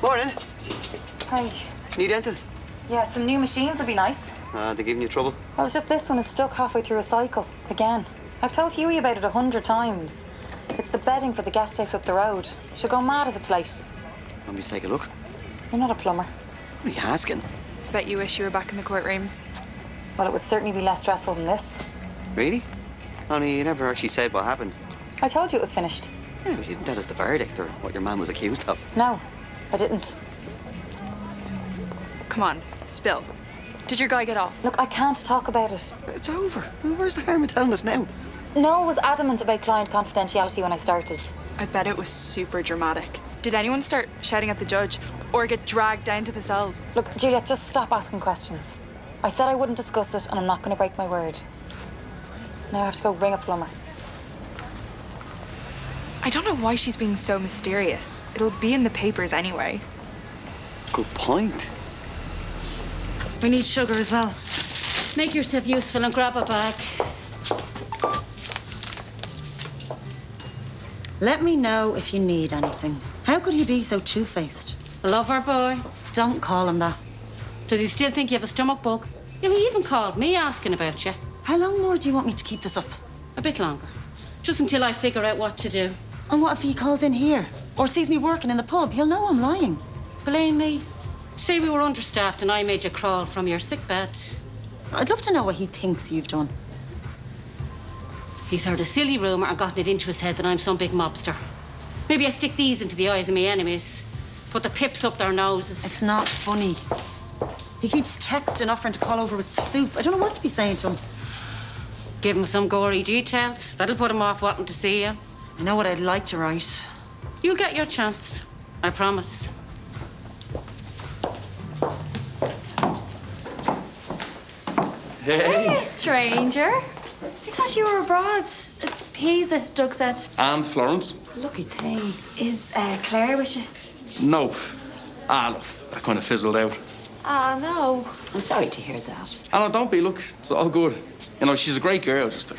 Morning. Hi. Need anything? Yeah, some new machines would be nice. They're giving you trouble? Well, it's just this one is stuck halfway through a cycle. Again. I've told Huey about it 100 times. It's the bedding for the guest house up the road. She'll go mad if it's late. Want me to take a look? You're not a plumber. What are you asking? Bet you wish you were back in the courtrooms. Well, it would certainly be less stressful than this. Really? Only you never actually said what happened. I told you it was finished. Yeah, but you didn't tell us the verdict or what your man was accused of. No, I didn't. Come on, spill. Did your guy get off? Look, I can't talk about it. It's over. Where's the harm in telling us now? Noel was adamant about client confidentiality when I started. I bet it was super dramatic. Did anyone start shouting at the judge or get dragged down to the cells? Look, Juliet, just stop asking questions. I said I wouldn't discuss it, and I'm not going to break my word. Now I have to go ring a plumber. I don't know why she's being so mysterious. It'll be in the papers anyway. Good point. We need sugar as well. Make yourself useful and grab a bag. Let me know if you need anything. How could he be so two-faced? Lover boy. Don't call him that. Does he still think you have a stomach bug? You know, he even called me asking about you. How long more do you want me to keep this up? A bit longer. Just until I figure out what to do. And what if he calls in here? Or sees me working in the pub? He'll know I'm lying. Blame me. Say we were understaffed and I made you crawl from your sick bed. I'd love to know what he thinks you've done. He's heard a silly rumour and gotten it into his head that I'm some big mobster. Maybe I stick these into the eyes of my enemies. Put the pips up their noses. It's not funny. He keeps texting, offering to call over with soup. I don't know what to be saying to him. Give him some gory details. That'll put him off wanting to see you. I know what I'd like to write. You'll get your chance. I promise. Hey, stranger. I thought you were abroad. Pisa, Doug said. And Florence? Lucky thing. Is Claire with you? No. Look, that kind of fizzled out. Ah, no. I'm sorry to hear that. No, don't be. Look, it's all good. You know, she's a great girl, just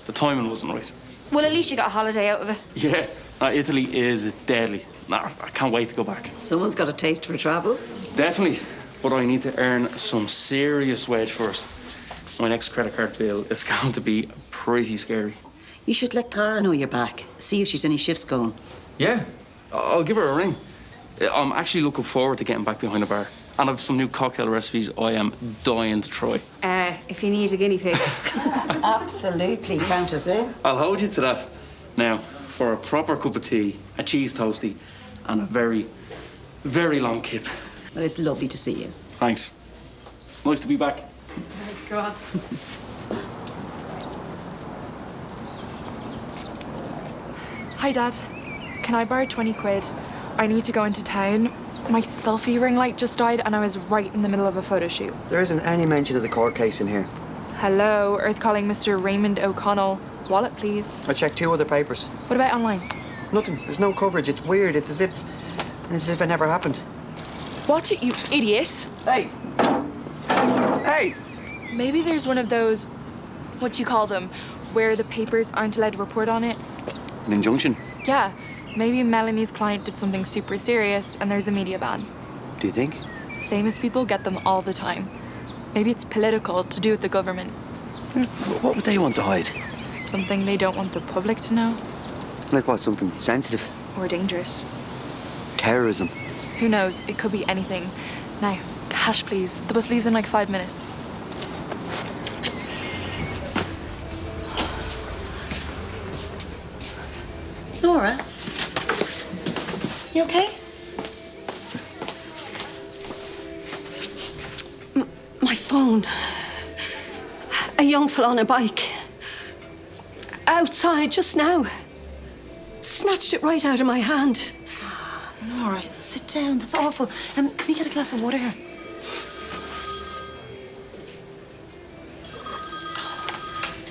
the timing wasn't right. Well, at least you got a holiday out of it. Yeah, Italy is deadly. I can't wait to go back. Someone's got a taste for travel. Definitely. But I need to earn some serious wage first. My next credit card bill is going to be pretty scary. You should let Cara know you're back. See if she's any shifts going. Yeah, I'll give her a ring. I'm actually looking forward to getting back behind the bar. And I've some new cocktail recipes I am dying to try. If you need a guinea pig. Absolutely, Countess, eh? I'll hold you to that. Now, for a proper cup of tea, a cheese toastie, and a very, very long kip. Well, it's lovely to see you. Thanks. It's nice to be back. Go on. Hi, Dad. Can I borrow 20 quid? I need to go into town. My selfie ring light just died and I was right in the middle of a photo shoot. There isn't any mention of the court case in here. Hello, Earth calling Mr. Raymond O'Connell. Wallet, please. I checked 2 other papers. What about online? Nothing. There's no coverage. It's weird. It's as if it never happened. Watch it, you idiot. Hey! Hey! Maybe there's one of those, what you call them, where the papers aren't allowed to report on it. An injunction? Yeah, maybe Melanie's client did something super serious and there's a media ban. Do you think? Famous people get them all the time. Maybe it's political, to do with the government. What would they want to hide? Something they don't want the public to know. Like what? Something sensitive? Or dangerous. Terrorism? Who knows? It could be anything. Now, cash please. The bus leaves in like 5 minutes. Nora? You okay? My phone. A young fella on a bike. Outside just now. Snatched it right out of my hand. Nora, sit down. That's awful. Can we get a glass of water here?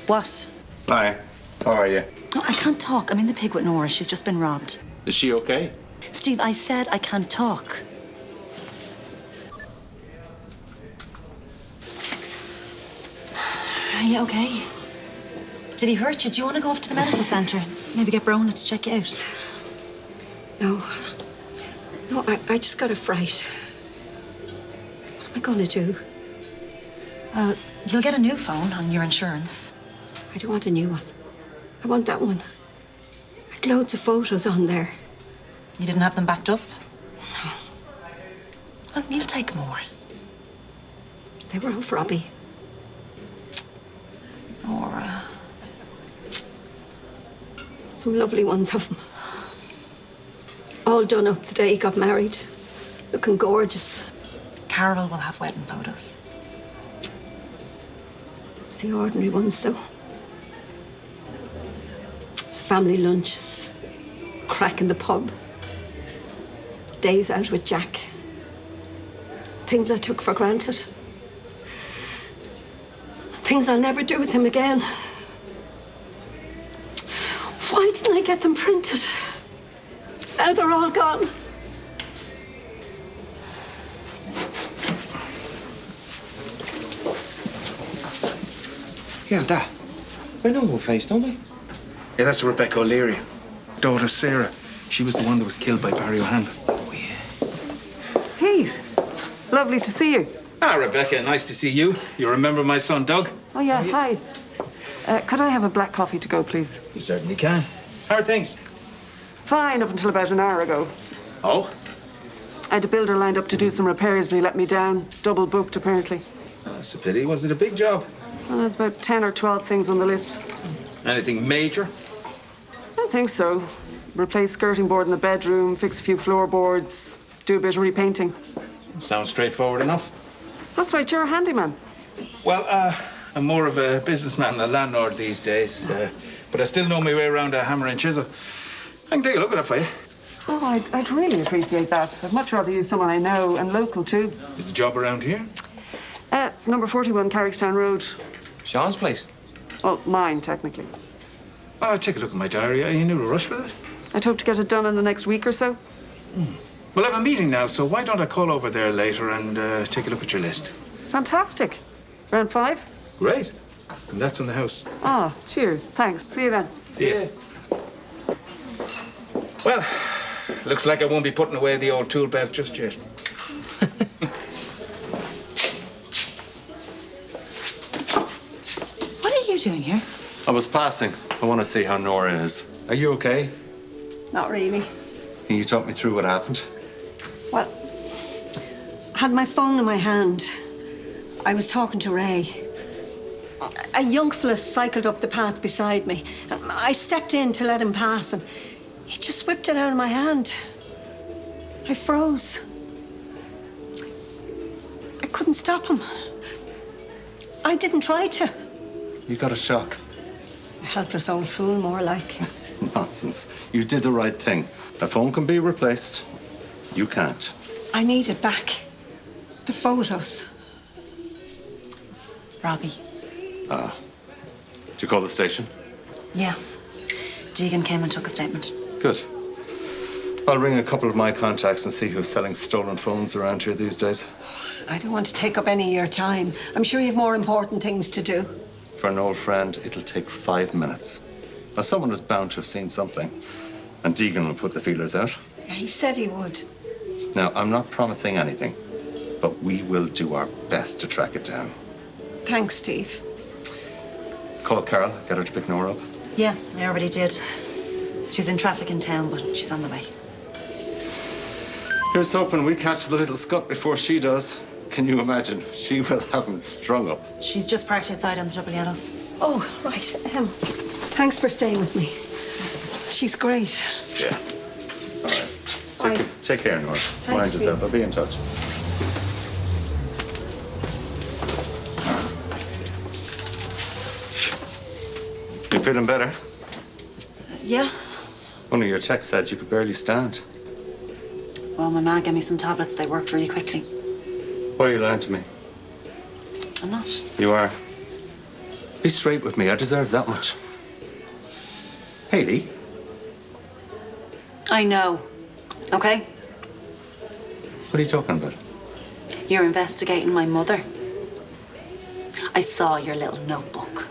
What? Hi, how are you? No, I can't talk. I'm in the pig with Nora. She's just been robbed. Is she okay? Steve, I said I can't talk. Are you okay? Did he hurt you? Do you want to go off to the medical centre? Maybe get Brona to check you out? No. No, know, I just got a fright. What am I going to do? You'll get a new phone on your insurance. I don't want a new one. I want that one. I had loads of photos on there. You didn't have them backed up? No. Well, you'll take more. They were of Robbie. Nora. Some lovely ones of them. All done up the day he got married. Looking gorgeous. Carol will have wedding photos. It's the ordinary ones, though. Family lunches. Crack in the pub. Days out with Jack. Things I took for granted. Things I'll never do with him again. Why didn't I get them printed? Now they're all gone. Yeah, that. I know her face, don't I? Yeah, that's Rebecca O'Leary. Daughter Sarah. She was the one that was killed by Barry O'Hanlon. Oh, yeah. Pete, lovely to see you. Ah, Rebecca, nice to see you. You remember my son, Doug? Oh, yeah, hi. Could I have a black coffee to go, please? You certainly can. How are things? Fine, up until about an hour ago. Oh? I had a builder lined up to do some repairs, but he let me down. Double booked, apparently. That's a pity. Was it a big job? Well, there's about 10 or 12 things on the list. Anything major? I don't think so. Replace skirting board in the bedroom, fix a few floorboards, do a bit of repainting. Sounds straightforward enough. That's right, you're a handyman. Well, I'm more of a businessman than a landlord these days. But I still know my way around a hammer and chisel. I can take a look at it for you. Oh, I'd really appreciate that. I'd much rather use someone I know and local, too. Is the job around here? Number 41, Carrickstown Road. Sean's place. Well, mine, technically. Well, I'll take a look at my diary. Are you in a rush with it? I'd hope to get it done in the next week or so. Well, I have a meeting now, so why don't I call over there later and take a look at your list? Fantastic. Round 5? Great. And that's in the house. Ah, cheers. Thanks. See you then. See you. Well, looks like I won't be putting away the old tool belt just yet. What are you doing here? I was passing. I want to see how Nora is. Are you okay? Not really. Can you talk me through what happened? Well, I had my phone in my hand. I was talking to Ray. A young fella cycled up the path beside me. I stepped in to let him pass, and he just whipped it out of my hand. I froze. I couldn't stop him. I didn't try to. You got a shock. A helpless old fool, more like. Nonsense. You did the right thing. A phone can be replaced. You can't. I need it back. The photos. Robbie. Did you call the station? Yeah. Deegan came and took a statement. Good. I'll ring a couple of my contacts and see who's selling stolen phones around here these days. I don't want to take up any of your time. I'm sure you have more important things to do. For an old friend, it'll take 5 minutes. Now, someone is bound to have seen something. And Deegan will put the feelers out. He said he would. Now, I'm not promising anything, but we will do our best to track it down. Thanks, Steve. Call Carol, get her to pick Nora up. Yeah, I already did. She's in traffic in town, but she's on the way. Here's hoping we catch the little scut before she does. Can you imagine? She will have him strung up. She's just parked outside on the double yellows. Oh, right. Thanks for staying with me. She's great. Yeah. All right. Take care, Nora. Mind Steve. yourself. I'll be in touch. You feeling better? Yeah. One of your texts said you could barely stand. Well, my man gave me some tablets. They worked really quickly. Why are you lying to me? I'm not. You are. Be straight with me. I deserve that much. Hayley? I know. Okay? What are you talking about? You're investigating my mother. I saw your little notebook.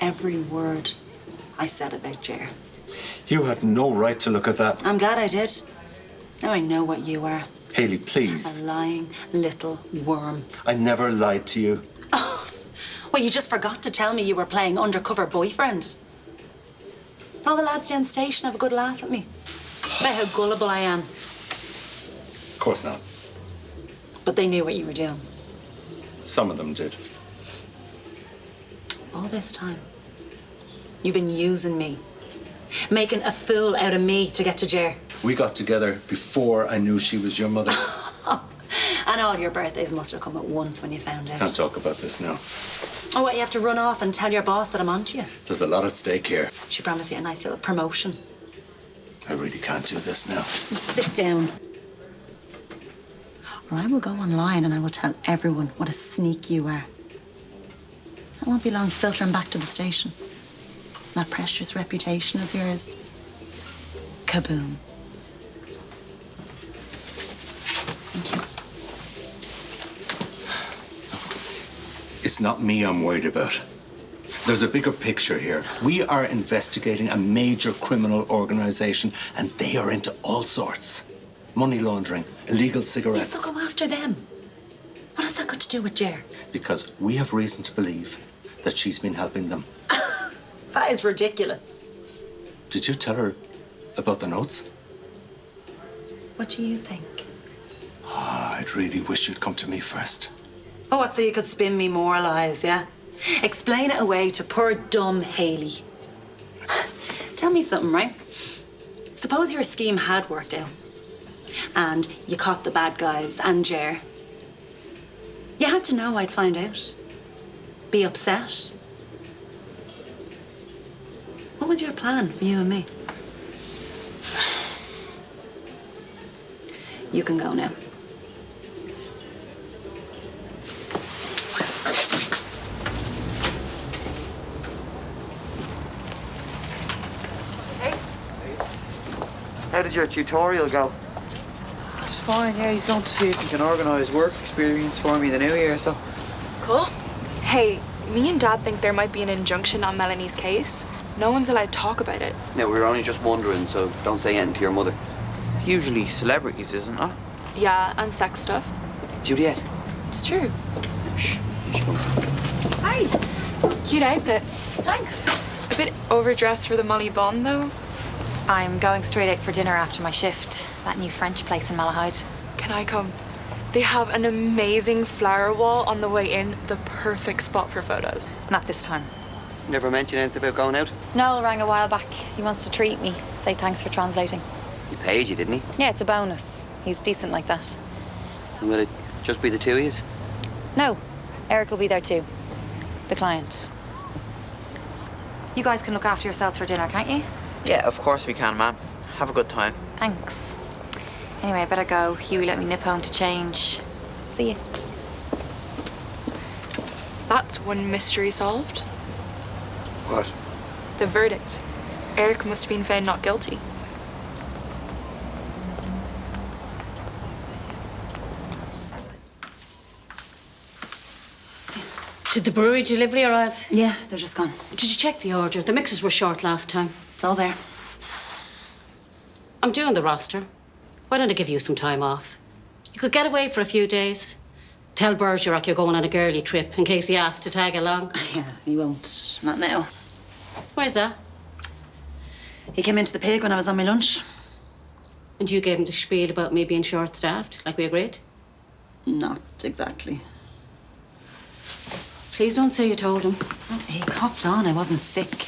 every word I said about Ger. You had no right to look at that. I'm glad I did. Now I know what you are. Hayley, please. A lying little worm. I never lied to you. Oh, well, you just forgot to tell me you were playing undercover boyfriend. All the lads down the station have a good laugh at me about how gullible I am. Of course not. But they knew what you were doing. Some of them did. All this time, you've been using me, making a fool out of me to get to Ger. We got together before I knew she was your mother. And all your birthdays must have come at once when you found out. Can't talk about this now. Oh, what, you have to run off and tell your boss that I'm onto you? There's a lot at stake here. She promised you a nice little promotion. I really can't do this now. Sit down. Or I will go online and I will tell everyone what a sneak you are. That won't be long filtering back to the station. That precious reputation of yours. Kaboom. Thank you. It's not me I'm worried about. There's a bigger picture here. We are investigating a major criminal organization, and they are into all sorts. Money laundering, illegal cigarettes. Yes, so go after them. What has that got to do with Ger? Because we have reason to believe that she's been helping them. That is ridiculous. Did you tell her about the notes? What do you think? I'd really wish you'd come to me first. Oh, what, so you could spin me more lies, yeah? Explain it away to poor dumb Hayley. Tell me something, right? Suppose your scheme had worked out and you caught the bad guys and Ger. You had to know I'd find out. Be upset. What was your plan for you and me? You can go now. How did your tutorial go? It's fine, yeah. He's going to see if he can organise work experience for me in the new year, so. Cool. Hey, me and Dad think there might be an injunction on Melanie's case. No one's allowed to talk about it. No, we were only just wondering, so don't say anything to your mother. It's usually celebrities, isn't it? Yeah, and sex stuff. Juliet. It's true. Shh. She comes. Hi. Cute outfit. Thanks. A bit overdressed for the Molly Bond, though. I'm going straight out for dinner after my shift. That new French place in Malahide. Can I come? They have an amazing flower wall on the way in. The perfect spot for photos. Not this time. Never mentioned anything about going out? Noel rang a while back. He wants to treat me. Say thanks for translating. He paid you, didn't he? Yeah, it's a bonus. He's decent like that. And will it just be the two of yous? No, Eric will be there too. The client. You guys can look after yourselves for dinner, can't you? Yeah, of course we can, ma'am. Have a good time. Thanks. Anyway, I better go. Huey let me nip home to change. See you. That's one mystery solved. What? The verdict. Eric must have been found not guilty. Did the brewery delivery arrive? Yeah, they're just gone. Did you check the order? The mixes were short last time. It's all there. I'm doing the roster. Why don't I give you some time off? You could get away for a few days. Tell Bergerac you're going on a girly trip in case he asks to tag along. Yeah, he won't. Not now. Where's that? He came into the pig when I was on my lunch. And you gave him the spiel about me being short-staffed, like we agreed? Not exactly. Please don't say you told him. He copped on I wasn't sick.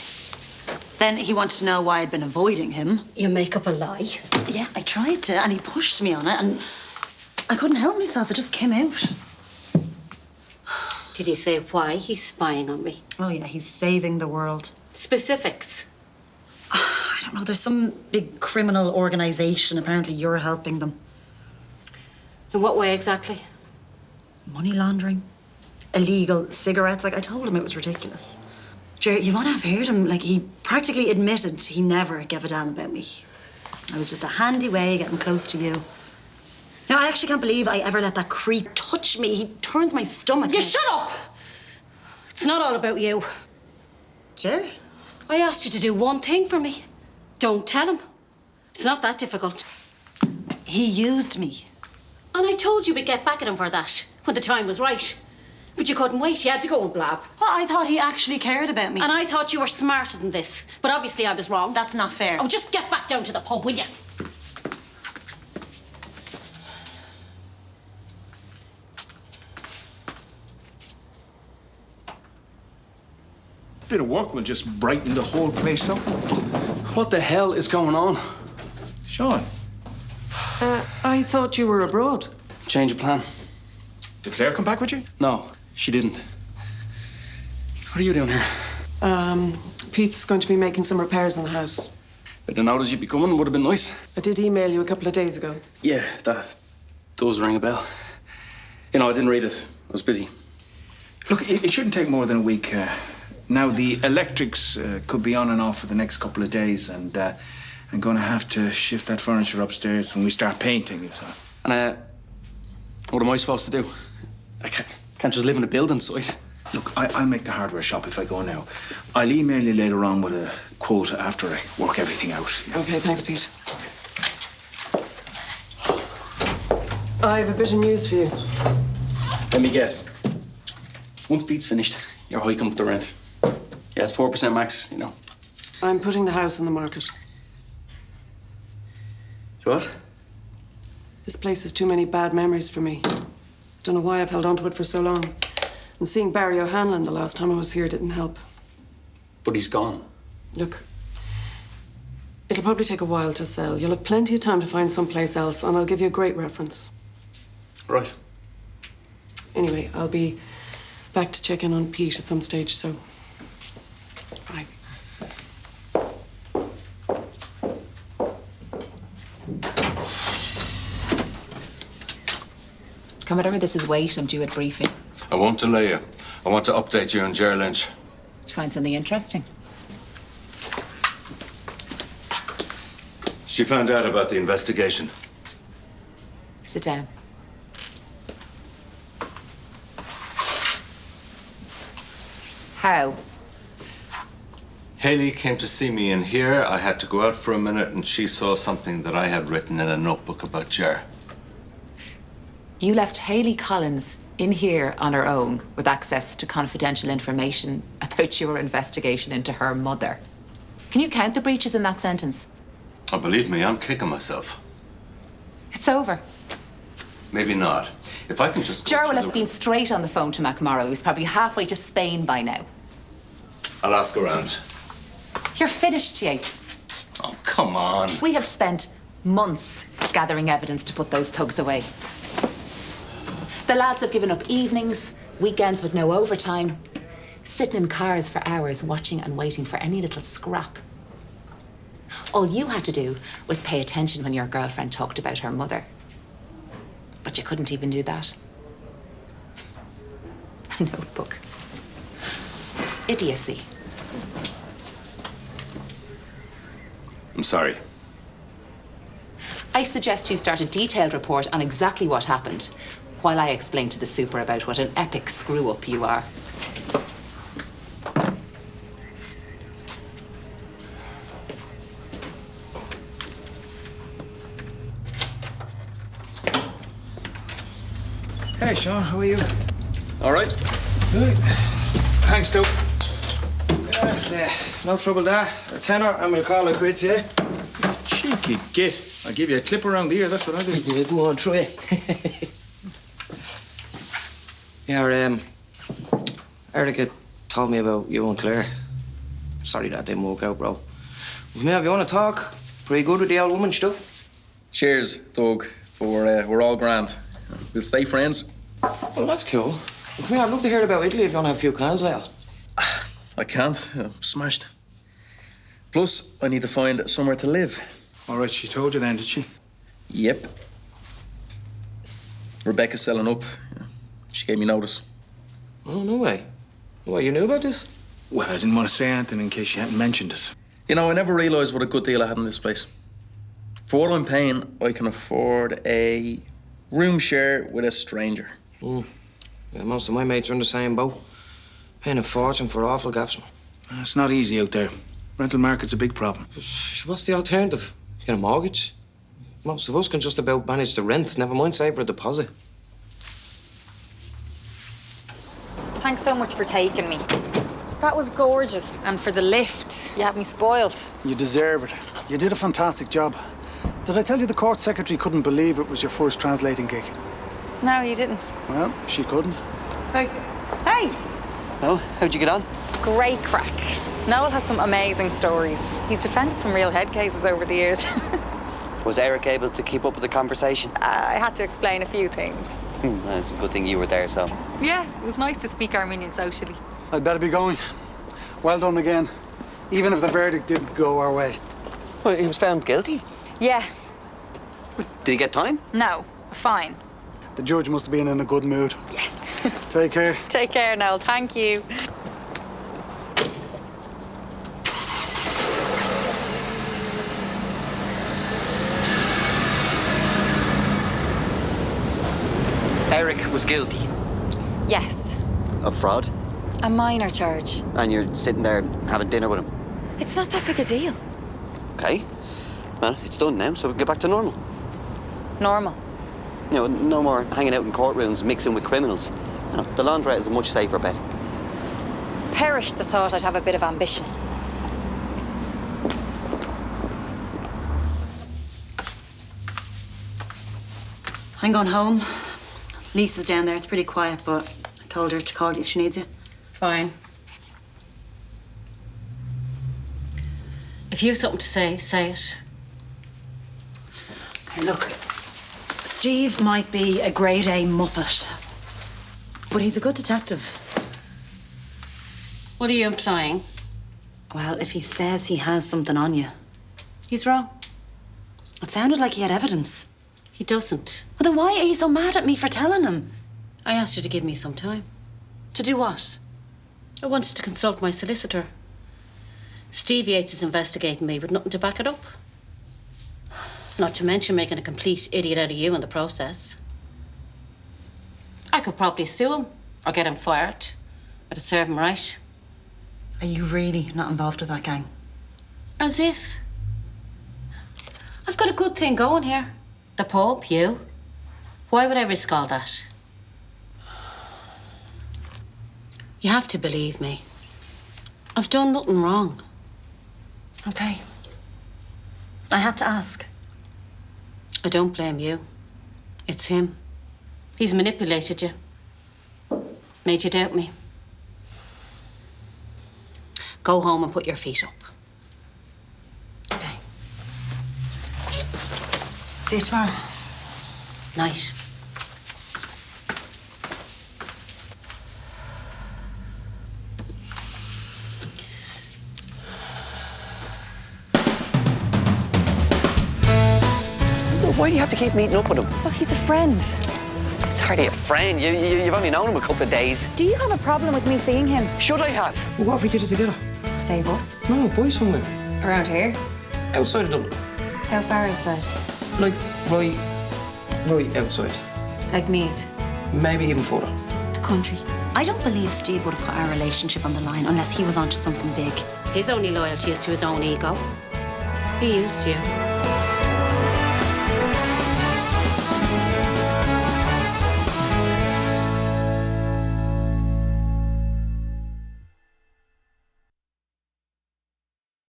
Then he wanted to know why I'd been avoiding him. You make up a lie. Yeah, I tried to, and he pushed me on it, and I couldn't help myself. It just came out. Did he say why he's spying on me? Oh, yeah, he's saving the world. Specifics. I don't know. There's some big criminal organisation. Apparently you're helping them. In what way exactly? Money laundering. Illegal cigarettes. Like, I told him it was ridiculous. Jerry, you want to have heard him? Like, he practically admitted he never gave a damn about me. I was just a handy way of getting close to you. Now, I actually can't believe I ever let that creep touch me. He turns my stomach. You shut up! It's not all about you. Ger? I asked you to do one thing for me. Don't tell him. It's not that difficult. He used me. And I told you we'd get back at him for that when the time was right. But you couldn't wait. You had to go and blab. Well, I thought he actually cared about me. And I thought you were smarter than this. But obviously I was wrong. That's not fair. Oh, just get back down to the pub, will you? Bit of work will just brighten the whole place up. What the hell is going on? Sean, I thought you were abroad. Change of plan. did Claire come back with you? No, she didn't. What are you doing here? Pete's going to be making some repairs in the house. If I'd noticed you'd be coming, would have been nice. I did email you a couple of days ago. Yeah, that does ring a bell. You know, I didn't read it. I was busy. Look, it shouldn't take more than a week. Now, the electrics could be on and off for the next couple of days, and I'm going to have to shift that furniture upstairs when we start painting. So. And, what am I supposed to do? I can't just live in a building site. Look, I'll make the hardware shop if I go now. I'll email you later on with a quote after I work everything out. Okay, thanks, Pete. I have a bit of news for you. Let me guess. Once Pete's finished, you're hiking up the rent. Yeah, it's 4% max, you know. I'm putting the house on the market. What? This place has too many bad memories for me. Don't know why I've held on to it for so long. And seeing Barry O'Hanlon the last time I was here didn't help. But he's gone. Look, it'll probably take a while to sell. You'll have plenty of time to find someplace else, and I'll give you a great reference. Right. Anyway, I'll be back to check in on Pete at some stage, so bye. Commodore, this is Wait. I'm due at briefing. I won't delay you. I want to update you on Ger Lynch. Did you find something interesting? She found out about the investigation. Sit down. How? Haley came to see me in here. I had to go out for a minute, and she saw something that I had written in a notebook about Ger. You left Hayley Collins in here on her own with access to confidential information about your investigation into her mother. Can you count the breaches in that sentence? Oh, believe me, I'm kicking myself. It's over. Maybe not. If I can just go Ger will to have the- been straight on the phone to McMorrow. He's probably halfway to Spain by now. I'll ask around. You're finished, Yates. Oh, come on. We have spent months gathering evidence to put those thugs away. The lads have given up evenings, weekends with no overtime, sitting in cars for hours watching and waiting for any little scrap. All you had to do was pay attention when your girlfriend talked about her mother. But you couldn't even do that. A notebook. Idiocy. I'm sorry. I suggest you start a detailed report on exactly what happened, while I explain to the super about what an epic screw-up you are. Hey, Sean, how are you? All right. Good. Thanks, Stu. No trouble there. A tenner, and we'll call it quits, yeah? Cheeky git. I'll give you a clip around the ear, that's what I'll do. Yeah, go on, try. Yeah, Erica told me about you and Claire. Sorry that didn't work out, bro. Now, if you want to talk, pretty good with the old woman stuff. Cheers, Doug. We're all grand. We'll stay friends. Well, that's cool. Come here, I'd love to hear about Italy if you want to have a few cans later. I can't. I'm smashed. Plus, I need to find somewhere to live. All right, she told you then, did she? Yep. Rebecca's selling up. She gave me notice. Oh, no way. No way, you knew about this? Well, I didn't want to say anything in case you hadn't mentioned it. You know, I never realised what a good deal I had in this place. For what I'm paying, I can afford a room share with a stranger. Yeah, most of my mates are in the same boat. Paying a fortune for awful gaffs. It's not easy out there. Rental market's a big problem. What's the alternative? Get a mortgage? Most of us can just about manage the rent, never mind save for a deposit. Thanks so much for taking me. That was gorgeous. And for the lift, you had me spoilt. You deserve it. You did a fantastic job. Did I tell you the court secretary couldn't believe it was your first translating gig? No, you didn't. Well, she couldn't. Hey. Hey! No, how'd you get on? Great crack. Noel has some amazing stories. He's defended some real head cases over the years. Was Eric able to keep up with the conversation? I had to explain a few things. Well, it's a good thing you were there, so. Yeah, it was nice to speak Armenian socially. I'd better be going. Well done again. Even if the verdict didn't go our way. Well, he was found guilty. Yeah. Did he get time? No, fine. The judge must have been in a good mood. Yeah. Take care. Take care, Noel. Thank you. Eric was guilty. Yes. Of fraud? A minor charge. And you're sitting there having dinner with him? It's not that big a deal. Okay. Well, it's done now, so we can get back to normal. Normal. You know, no more hanging out in courtrooms, mixing with criminals. You know, the laundrette is a much safer bet. Perish the thought I'd have a bit of ambition. I'm going home. Lisa's down there. It's pretty quiet, but I told her to call you if she needs you. Fine. If you've something to say, say it. Okay, look, Steve might be a grade A muppet, but he's a good detective. What are you implying? Well, if he says he has something on you. He's wrong. It sounded like he had evidence. He doesn't. Well, then why are you so mad at me for telling him? I asked you to give me some time. To do what? I wanted to consult my solicitor. Steve Yates is investigating me with nothing to back it up. Not to mention making a complete idiot out of you in the process. I could probably sue him or get him fired. It'd serve him right. Are you really not involved with that gang? As if. I've got a good thing going here. The pub, you. Why would I risk all that? You have to believe me. I've done nothing wrong. Okay. I had to ask. I don't blame you. It's him. He's manipulated you. Made you doubt me. Go home and put your feet up. Okay. See you tomorrow. Night. Why do you have to keep meeting up with him? Well, he's a friend. It's hardly a friend. You've only known him a couple of days. Do you have a problem with me seeing him? Should I have? Well, what if we did it together? Say what? No, boy somewhere. Around here? Outside of Dublin. How far outside? Like, right outside. Like Meath? Maybe even further. The country? I don't believe Steve would have put our relationship on the line unless he was onto something big. His only loyalty is to his own ego. He used you.